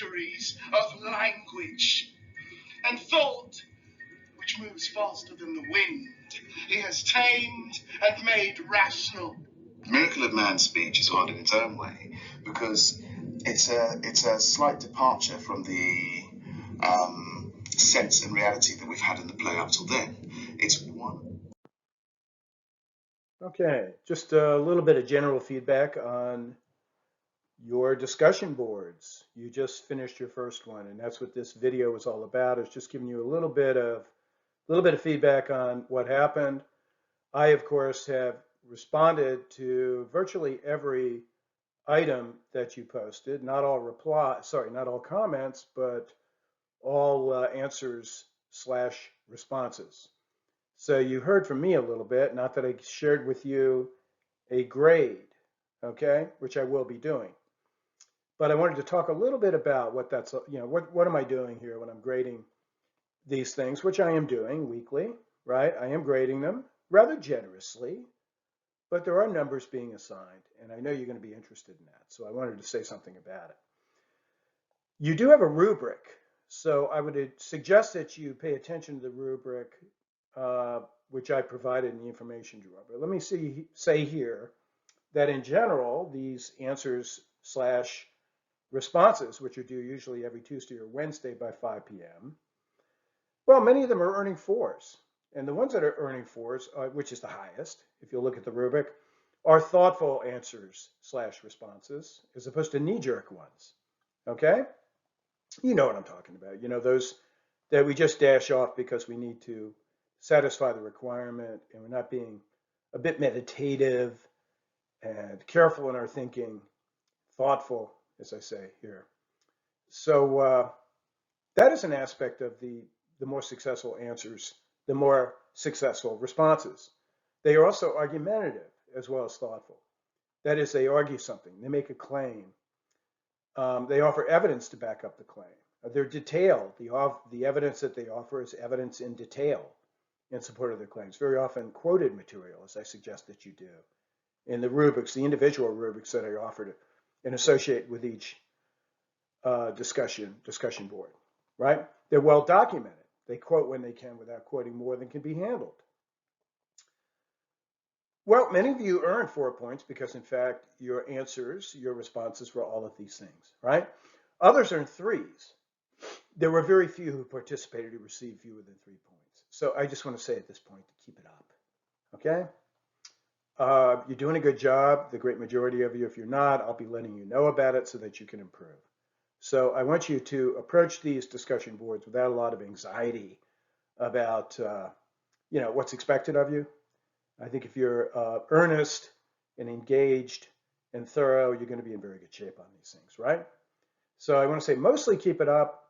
vagaries of language and thought, which moves faster than the wind, he has tamed and made rational. The miracle of man's speech is odd in its own way, because it's a slight departure from the sense and reality that we've had in the play up till then. It's one. Okay, just a little bit of general feedback on your discussion boards. You just finished your first one, and that's what this video is all about, is just giving you a little bit of feedback on what happened. I, of course, have responded to virtually every item that you posted, not all comments, but all answers / responses. So you heard from me a little bit, not that I shared with you a grade, okay, which I will be doing. But I wanted to talk a little bit about what that's, what am I doing here when I'm grading these things, which I am doing weekly, right? I am grading them rather generously, but there are numbers being assigned, and I know you're going to be interested in that. So I wanted to say something about it. You do have a rubric, so I would suggest that you pay attention to the rubric, which I provided in the information drawer. But let me say here that in general, these answers / responses, which are due usually every Tuesday or Wednesday by 5 p.m., well, many of them are earning 4s. And the ones that are earning 4s, which is the highest, if you look at the rubric, are thoughtful answers / responses, as opposed to knee-jerk ones. Okay? You know what I'm talking about. You know, those that we just dash off because we need to satisfy the requirement, and we're not being a bit meditative and careful in our thinking, thoughtful, as I say here. So that is an aspect of the more successful answers, the more successful responses. They are also argumentative as well as thoughtful. That is, they argue something, they make a claim, they offer evidence to back up the claim. They're detailed. The evidence that they offer is evidence in detail in support of their claims, very often quoted material, as I suggest that you do. In the rubrics, the individual rubrics that I offered and associate with each discussion board, right? They're well documented. They quote when they can without quoting more than can be handled. Well, many of you earned 4 points because, in fact, your answers, your responses were all of these things, right? Others earned 3s. There were very few who participated who received fewer than 3 points. So I just want to say at this point to keep it up, okay? You're doing a good job, the great majority of you. If you're not, I'll be letting you know about it so that you can improve. So I want you to approach these discussion boards without a lot of anxiety about, what's expected of you. I think if you're earnest and engaged and thorough, you're going to be in very good shape on these things, right? So I want to say mostly keep it up.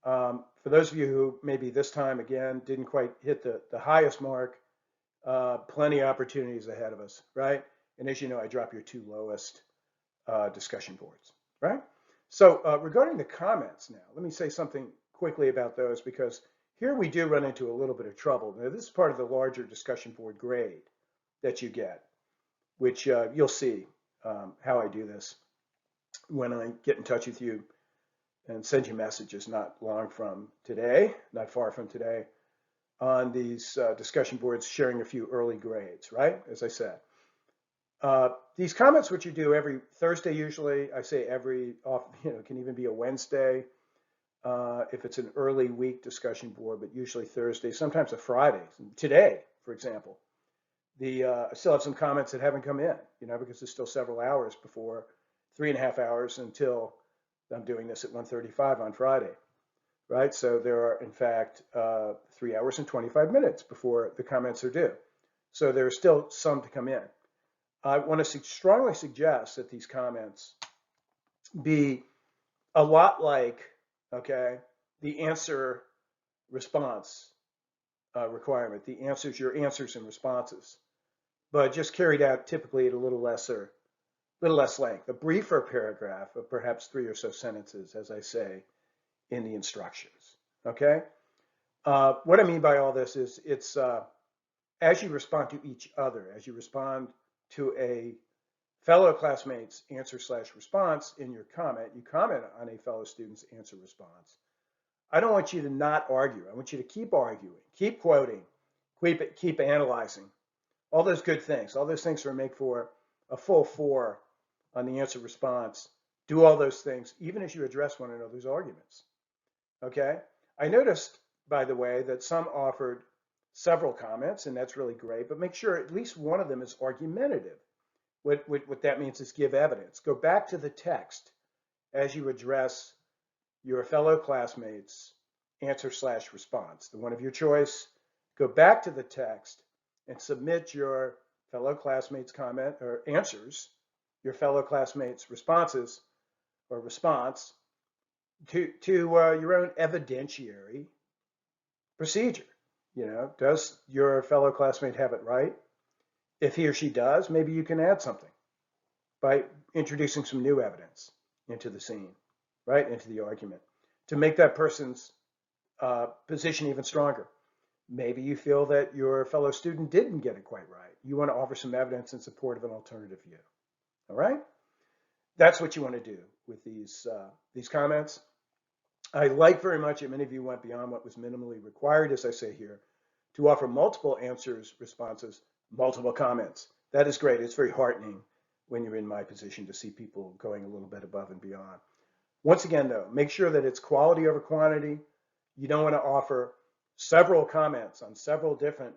For those of you who maybe this time, again, didn't quite hit the highest mark, plenty of opportunities ahead of us, right? And as you know, I drop your 2 lowest discussion boards, right? So regarding the comments now, let me say something quickly about those, because here we do run into a little bit of trouble. Now, this is part of the larger discussion board grade that you get, which you'll see how I do this when I get in touch with you and send you messages not far from today, on these discussion boards, sharing a few early grades, right? As I said. These comments, which you do every Thursday usually, I say it can even be a Wednesday if it's an early week discussion board, but usually Thursday, sometimes a Friday. Today, for example, I still have some comments that haven't come in, because there's still several hours before, 3.5 hours until I'm doing this at 1:35 on Friday, right? So there are, in fact, 3 hours and 25 minutes before the comments are due. So there are still some to come in. I want to strongly suggest that these comments be a lot like, okay, the answer response requirement, your answers and responses, but just carried out typically at a little less length, a briefer paragraph of perhaps 3 or so sentences, as I say in the instructions, okay? What I mean by all this is it's as you respond to each other, as you respond to a fellow classmates answer/response in your comment. You comment on a fellow student's answer response. I don't want you to not argue. I want you to keep arguing, keep quoting, keep analyzing. All those good things, all those things are make for a full 4 on the answer response. Do all those things, even as you address one another's arguments. Okay? I noticed, by the way, that some offered several comments, and that's really great, but make sure at least one of them is argumentative. What that means is give evidence. Go back to the text as you address your fellow classmates' answer/response, the one of your choice. Go back to the text and submit your fellow classmates' comment or answers, your fellow classmates' responses or response to your own evidentiary procedure. Does your fellow classmate have it right? If he or she does, maybe you can add something by introducing some new evidence into the scene, right, into the argument, to make that person's position even stronger. Maybe you feel that your fellow student didn't get it quite right. You want to offer some evidence in support of an alternative view. All right? That's what you want to do with these comments. I like very much that many of you went beyond what was minimally required, as I say here, to offer multiple answers, responses, multiple comments. That is great. It's very heartening when you're in my position to see people going a little bit above and beyond. Once again, though, make sure that it's quality over quantity. You don't want to offer several comments on several different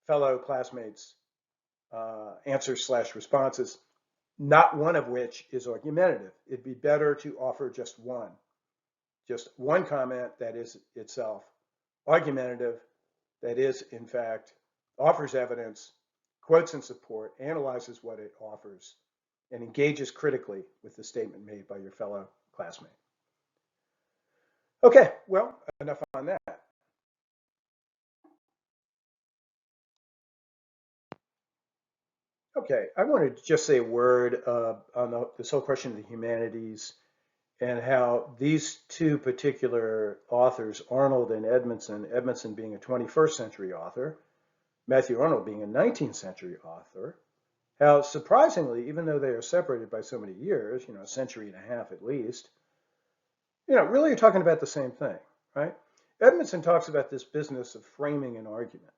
fellow classmates' answers/responses, not one of which is argumentative. It'd be better to offer just one comment that is itself argumentative, that is, in fact, offers evidence, quotes in support, analyzes what it offers, and engages critically with the statement made by your fellow classmate. Okay, well, enough on that. Okay, I wanted to just say a word on this whole question of the humanities and how these two particular authors, Arnold and Edmondson being a 21st century author, Matthew Arnold being a 19th century author, how surprisingly, even though they are separated by so many years, a century and a half at least, really you're talking about the same thing, right? Edmondson talks about this business of framing an argument.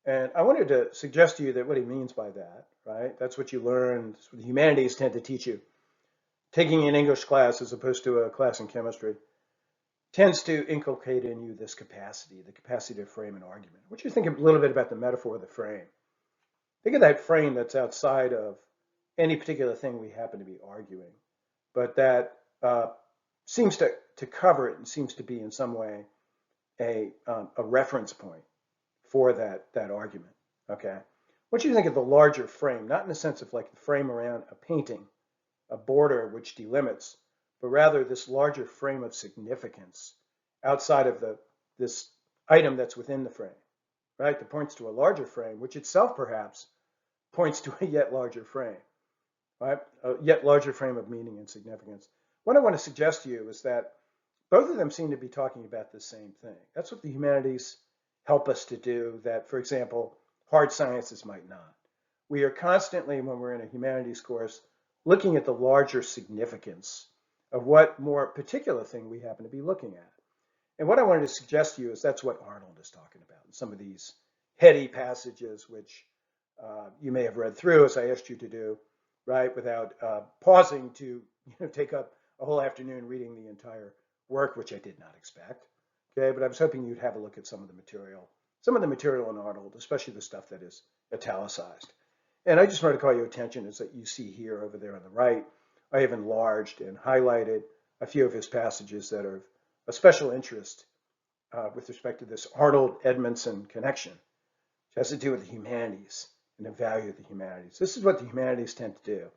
And I wanted to suggest to you that what he means by that, right? That's what you learn, that's what the humanities tend to teach you. Taking an English class as opposed to a class in chemistry tends to inculcate in you this capacity, the capacity to frame an argument. I want you to think a little bit about the metaphor of the frame. Think of that frame that's outside of any particular thing we happen to be arguing, but that seems to cover it and seems to be in some way a reference point for that argument, okay? I want you to think of the larger frame, not in the sense of like the frame around a painting, a border which delimits, but rather this larger frame of significance outside of this item that's within the frame, right? That points to a larger frame, which itself perhaps points to a yet larger frame, right? A yet larger frame of meaning and significance. What I want to suggest to you is that both of them seem to be talking about the same thing. That's what the humanities help us to do that, for example, hard sciences might not. We are constantly, when we're in a humanities course, looking at the larger significance of what more particular thing we happen to be looking at. And what I wanted to suggest to you is that's what Arnold is talking about in some of these heady passages, which you may have read through, as I asked you to do, right, without pausing to take up a whole afternoon reading the entire work, which I did not expect. Okay, but I was hoping you'd have a look at some of the material in Arnold, especially the stuff that is italicized. And I just wanted to call your attention is that you see here over there on the right, I have enlarged and highlighted a few of his passages that are of special interest with respect to this Arnold-Edmondson connection, which has to do with the humanities and the value of the humanities. This is what the humanities tend to do,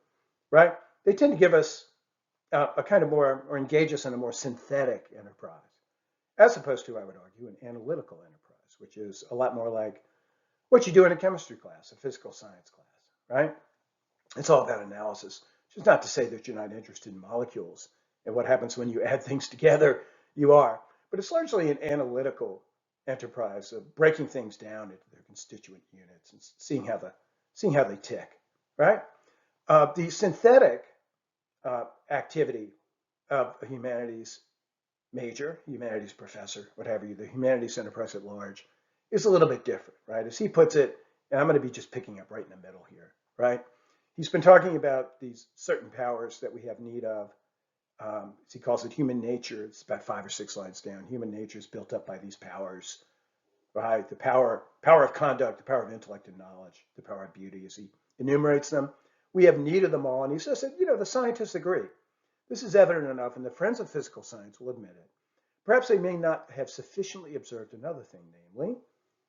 right? They tend to give us a kind of more, or engage us in a more synthetic enterprise, as opposed to, I would argue, an analytical enterprise, which is a lot more like what you do in a chemistry class, a physical science class, right? It's all about analysis, which is not to say that you're not interested in molecules and what happens when you add things together. You are, but it's largely an analytical enterprise of breaking things down into their constituent units and seeing how they tick, right? The synthetic activity of a humanities major, humanities professor, what have you, the humanities enterprise at large, is a little bit different, right? As he puts it, and I'm going to be just picking up right in the middle here, right? He's been talking about these certain powers that we have need of. As he calls it, human nature. It's about 5 or 6 lines down. Human nature is built up by these powers, right? The power of conduct, the power of intellect and knowledge, the power of beauty, as he enumerates them. We have need of them all. And he says that, the scientists agree. This is evident enough, and the friends of physical science will admit it. Perhaps they may not have sufficiently observed another thing, namely,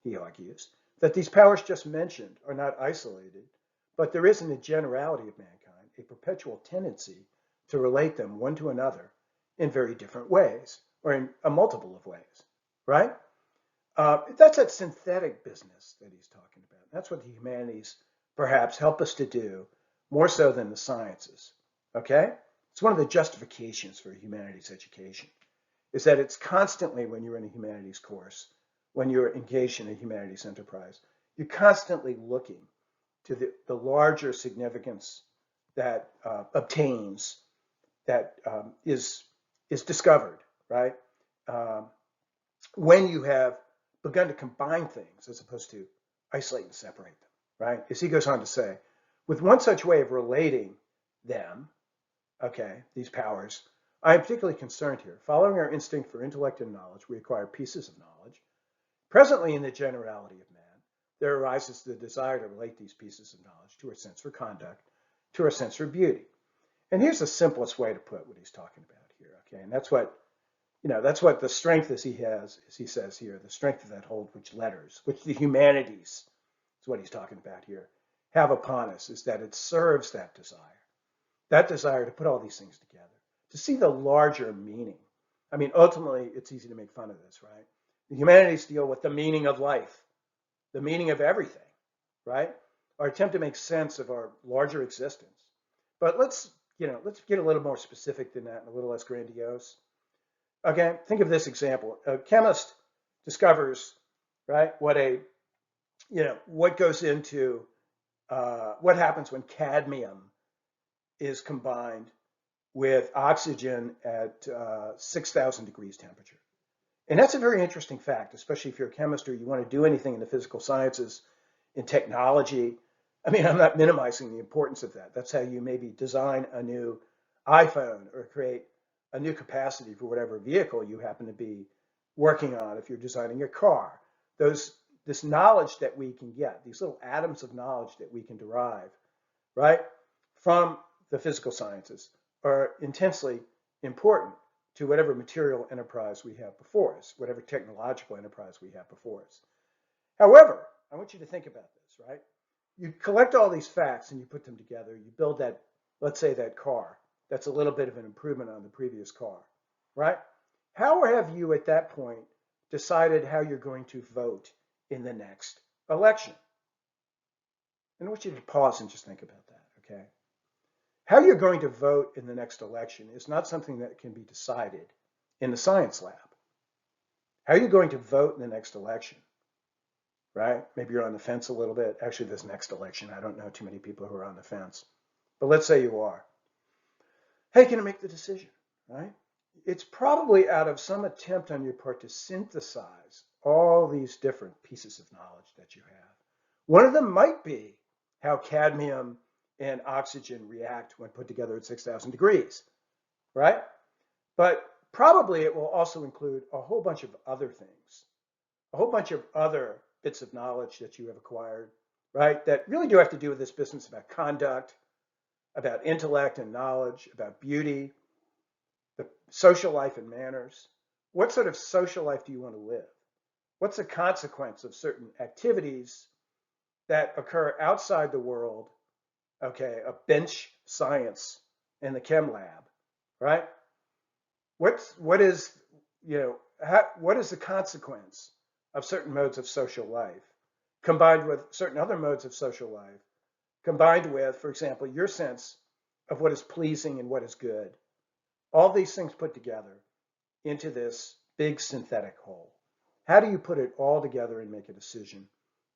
he argues, that these powers just mentioned are not isolated, but there is in the generality of mankind a perpetual tendency to relate them one to another in very different ways, or in a multiple of ways, right? That's that synthetic business that he's talking about. That's what the humanities perhaps help us to do more so than the sciences, okay? It's one of the justifications for a humanities education, is that it's constantly, when you're in a humanities course, when you're engaged in a humanities enterprise, you're constantly looking to the larger significance that obtains, that is discovered, right? Um, when you have begun to combine things as opposed to isolate and separate them, right? As he goes on to say, with one such way of relating them, okay, these powers, I am particularly concerned here. Following our instinct for intellect and knowledge, we acquire pieces of knowledge. Presently, in the generality of man, there arises the desire to relate these pieces of knowledge to our sense for conduct, to our sense for beauty. And here's the simplest way to put what he's talking about here, okay? And that's what the strength as he says here, the strength of that hold which letters, which the humanities, is what he's talking about here, have upon us, is that it serves that desire to put all these things together, to see the larger meaning. I mean, ultimately, it's easy to make fun of this, right? The humanities deal with the meaning of life, the meaning of everything, right? Our attempt to make sense of our larger existence. But let's get a little more specific than that and a little less grandiose. Okay, think of this example. A chemist discovers, right, what goes into, what happens when cadmium is combined with oxygen at 6,000 degrees temperature. And that's a very interesting fact, especially if you're a chemist or you want to do anything in the physical sciences, in technology. I mean, I'm not minimizing the importance of that. That's how you maybe design a new iPhone or create a new capacity for whatever vehicle you happen to be working on. If you're designing a car, this knowledge that we can get, these little atoms of knowledge that we can derive, right, from the physical sciences are intensely important to whatever material enterprise we have before us, whatever technological enterprise we have before us. However, I want you to think about this, right? You collect all these facts and you put them together. You build that, let's say, that car. That's a little bit of an improvement on the previous car, right? How have you at that point decided how you're going to vote in the next election? And I want you to pause and just think about that, okay? How you're going to vote in the next election is not something that can be decided in the science lab. How are you going to vote in the next election, right? Maybe you're on the fence a little bit. Actually, this next election, I don't know too many people who are on the fence. But let's say you are. How are you going to make the decision, right? It's probably out of some attempt on your part to synthesize all these different pieces of knowledge that you have. One of them might be how cadmium and oxygen react when put together at 6,000 degrees, right? But probably it will also include a whole bunch of other things, a whole bunch of other bits of knowledge that you have acquired, right? That really do have to do with this business about conduct, about intellect and knowledge, about beauty, the social life and manners. What sort of social life do you want to live? What's the consequence of certain activities that occur outside the world, okay, of bench science in the chem lab, right? What is the consequence of certain modes of social life combined with certain other modes of social life, combined with, for example, your sense of what is pleasing and what is good? All these things put together into this big synthetic whole. How do you put it all together and make a decision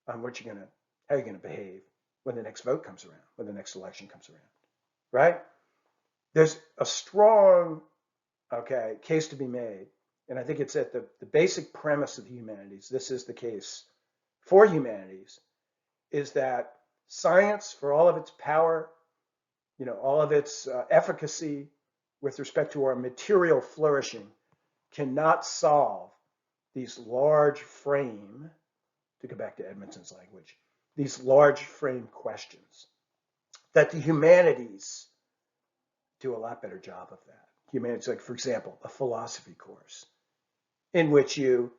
on how you're going to behave when the next vote comes around, when the next election comes around, right? There's a strong, case to be made, and I think it's at the basic premise of the humanities, this is the case for humanities, is that science, for all of its power, all of its efficacy with respect to our material flourishing, cannot solve these large frame, to go back to Edmondson's language, these large frame questions. That the humanities do a lot better job of that. Humanities, like for example, a philosophy course in which you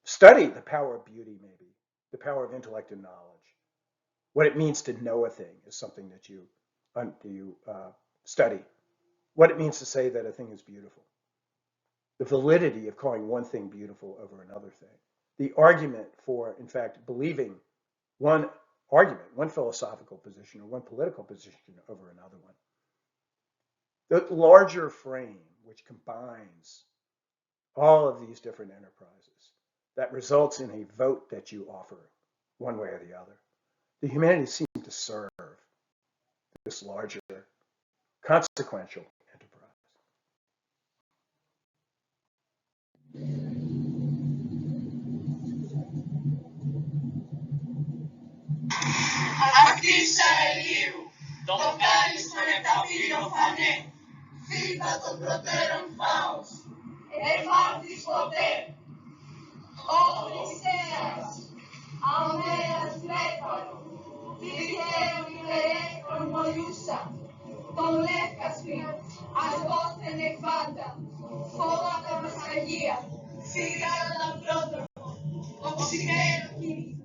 study the power of beauty, maybe, the power of intellect and knowledge. What it means to know a thing is something that you study. What it means to say that a thing is beautiful. The validity of calling one thing beautiful over another thing. The argument for, in fact, believing one argument, one philosophical position or one political position over another one. The larger frame, which combines all of these different enterprises, that results in a vote that you offer one way or the other. The humanities seem to serve this larger, consequential enterprise. Aqui saiu, locais para filho fané, viva do broteram paus, e mortes poder, Odisseas, Almeias Método, Viveram e Ormolhusa, Tom Lecaspi, as Bosta Nevada, Foda Massagia, Figada da Frota, Oxigeiro